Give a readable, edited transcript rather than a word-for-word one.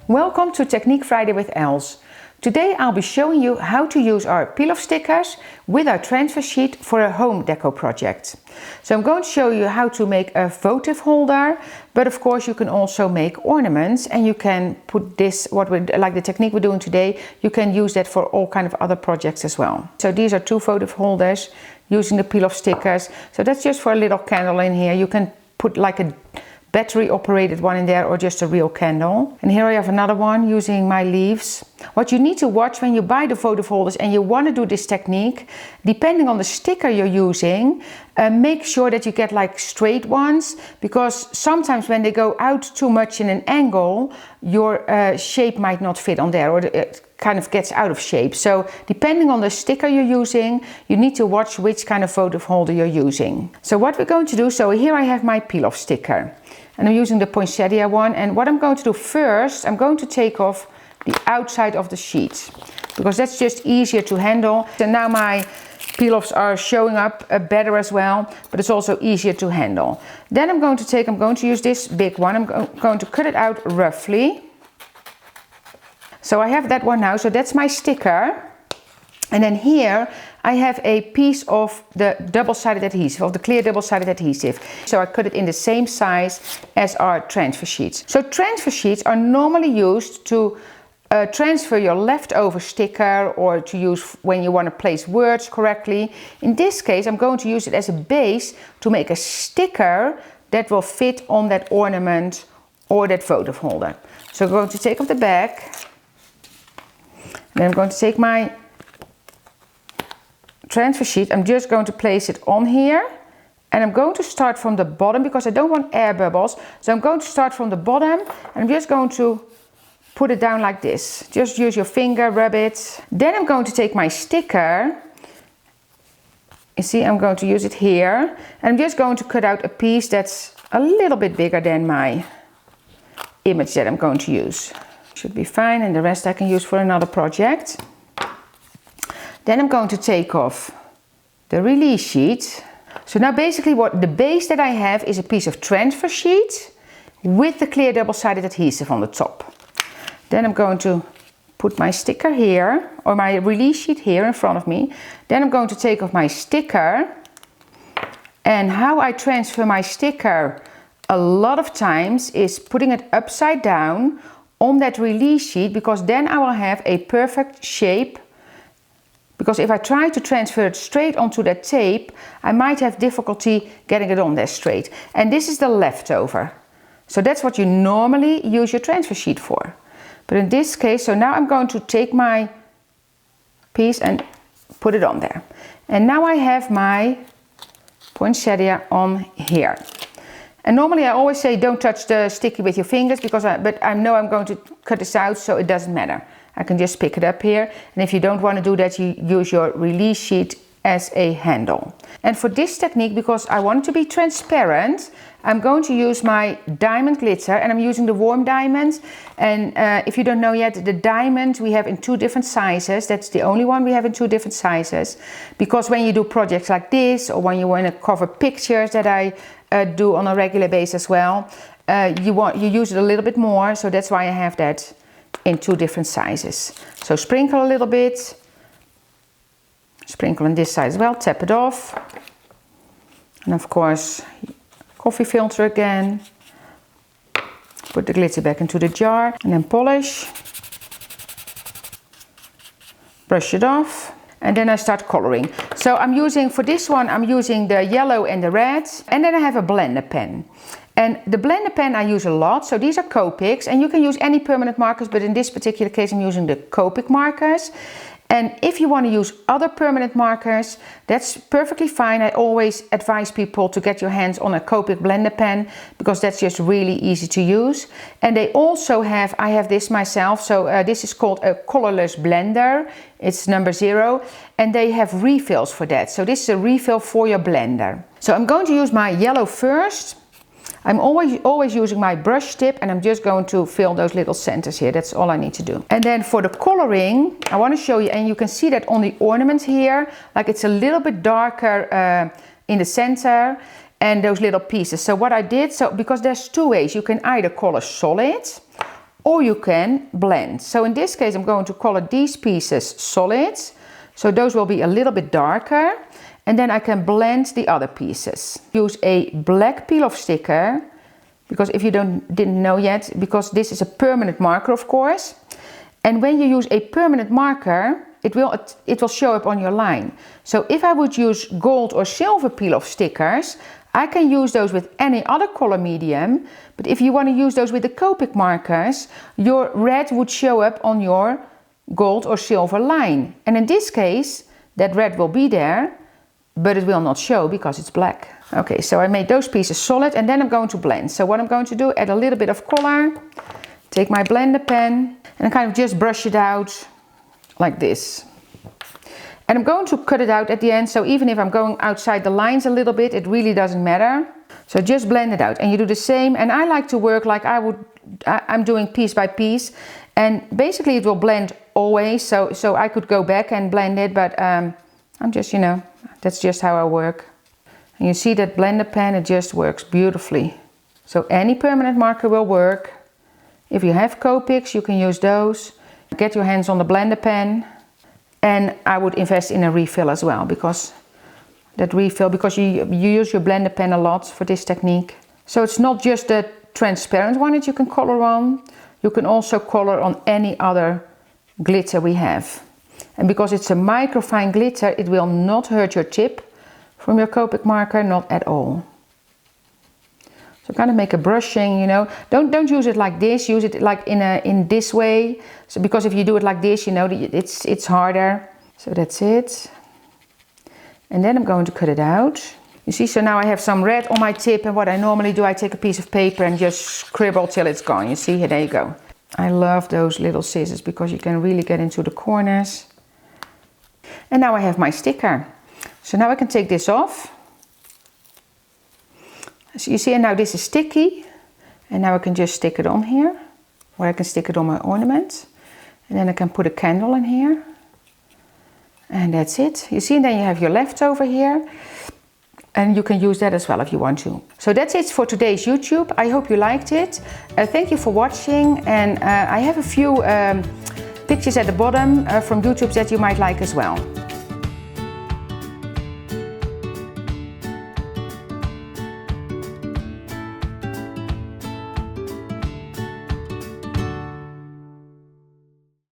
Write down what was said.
Welcome to Technique Friday with Els. Today I'll be showing you how to use our peel-off stickers with our transfer sheet for a home decor project. So I'm going to show you how to make a votive holder, but of course you can also make ornaments, and you can put this, like the technique we're doing today, you can use that for all kind of other projects as well. So these are two votive holders using the peel-off stickers. So that's just for a little candle in here. You can put like a battery operated one in there or just a real candle. And here I have another one using my leaves. What you need to watch when you buy the votive holders and you want to do this technique, depending on the sticker you're using, make sure that you get like straight ones, because sometimes when they go out too much in an angle, your shape might not fit on there, or it kind of gets out of shape. So depending on the sticker you're using, you need to watch which kind of votive holder you're using. So what we're going to do, so here I have my peel-off sticker. And I'm using the poinsettia one, and what I'm going to do first, I'm going to take off the outside of the sheet, because that's just easier to handle. And now my peel-offs are showing up better as well, but it's also easier to handle. Then I'm going to use this big one. I'm going to cut it out roughly. So I have that one now, so that's my sticker. And then here I have a piece of the double-sided adhesive, of the clear double-sided adhesive. So I cut it in the same size as our transfer sheets. So transfer sheets are normally used to transfer your leftover sticker, or to use when you want to place words correctly. In this case, I'm going to use it as a base to make a sticker that will fit on that ornament or that votive holder. So I'm going to take off the back. Then I'm going to take my transfer sheet. I'm just going to place it on here, and I'm going to start from the bottom because I don't want air bubbles. So I'm going to start from the bottom, and I'm just going to put it down like this. Just use your finger, rub it. Then I'm going to take my sticker. You see, I'm going to use it here, and I'm just going to cut out a piece that's a little bit bigger than my image that I'm going to use. Should be fine, and the rest I can use for another project. Then I'm going to take off the release sheet. So now basically what the base that I have is a piece of transfer sheet with the clear double-sided adhesive on the top. Then I'm going to put my sticker here, or my release sheet here in front of me. Then I'm going to take off my sticker. And how I transfer my sticker a lot of times is putting it upside down on that release sheet, because then I will have a perfect shape. Because if I try to transfer it straight onto that tape, I might have difficulty getting it on there straight. And this is the leftover. So that's what you normally use your transfer sheet for. But in this case, so now I'm going to take my piece and put it on there. And now I have my poinsettia on here. And normally I always say don't touch the sticky with your fingers, but I know I'm going to cut this out, so it doesn't matter. I can just pick it up here, and if you don't want to do that, you use your release sheet as a handle. And for this technique, because I want it to be transparent, I'm going to use my diamond glitter, and I'm using the warm diamonds. And if you don't know yet, the diamond we have in two different sizes. That's the only one we have in two different sizes, because when you do projects like this, or when you want to cover pictures that I do on a regular basis as well, you use it a little bit more, so that's why I have that in two different sizes. So sprinkle a little bit, sprinkle on this side as well, tap it off, and of course coffee filter again, put the glitter back into the jar, and then polish, brush it off, and then I start coloring. So for this one I'm using the yellow and the red, and then I have a blender pen. And the blender pen I use a lot, so these are Copics, and you can use any permanent markers, but in this particular case I'm using the Copic markers. And if you want to use other permanent markers, that's perfectly fine. I always advise people to get your hands on a Copic blender pen, because that's just really easy to use. And they also have, I have this myself, so this is called a colorless blender. It's number 0, and they have refills for that. So this is a refill for your blender. So I'm going to use my yellow first. I'm always using my brush tip, and I'm just going to fill those little centers here. That's all I need to do. And then for the coloring, I want to show you, and you can see that on the ornament here, like it's a little bit darker in the center, and those little pieces. So what I did, because there's two ways. You can either color solid, or you can blend. So in this case I'm going to color these pieces solid, so those will be a little bit darker, and then I can blend the other pieces. Use a black peel-off sticker, because if you didn't know yet, because this is a permanent marker, of course. And when you use a permanent marker, it will show up on your line. So if I would use gold or silver peel-off stickers, I can use those with any other color medium, but if you want to use those with the Copic markers, your red would show up on your gold or silver line. And in this case, that red will be there, but it will not show because it's black. Okay, so I made those pieces solid, and then I'm going to blend. So what I'm going to do, add a little bit of color, take my blender pen, and kind of just brush it out like this. And I'm going to cut it out at the end, so even if I'm going outside the lines a little bit, it really doesn't matter. So just blend it out, and you do the same. And I like to work like I'm doing piece by piece, and basically it will blend always, so I could go back and blend it, but I'm just, you know, that's just how I work. And you see that blender pen, it just works beautifully. So any permanent marker will work. If you have Copics, you can use those. Get your hands on the blender pen, and I would invest in a refill as well, because you use your blender pen a lot for this technique. So it's not just the transparent one that you can color on, you can also color on any other glitter we have. And because it's a microfine glitter, it will not hurt your tip from your Copic marker, not at all. So kind of make a brushing, you know. Don't use it like this. Use it like in this way. So because if you do it like this, you know, it's harder. So that's it. And then I'm going to cut it out. You see, so now I have some red on my tip, and what I normally do, I take a piece of paper and just scribble till it's gone. You see, here, there you go. I love those little scissors because you can really get into the corners. And now I have my sticker. So now I can take this off. So you see, and now this is sticky, and now I can just stick it on here, or I can stick it on my ornament, and then I can put a candle in here, and that's it. You see, and then you have your leftover here, and you can use that as well if you want to. So that's it for today's YouTube. I hope you liked it. Thank you for watching, and I have a few pictures at the bottom from YouTube that you might like as well.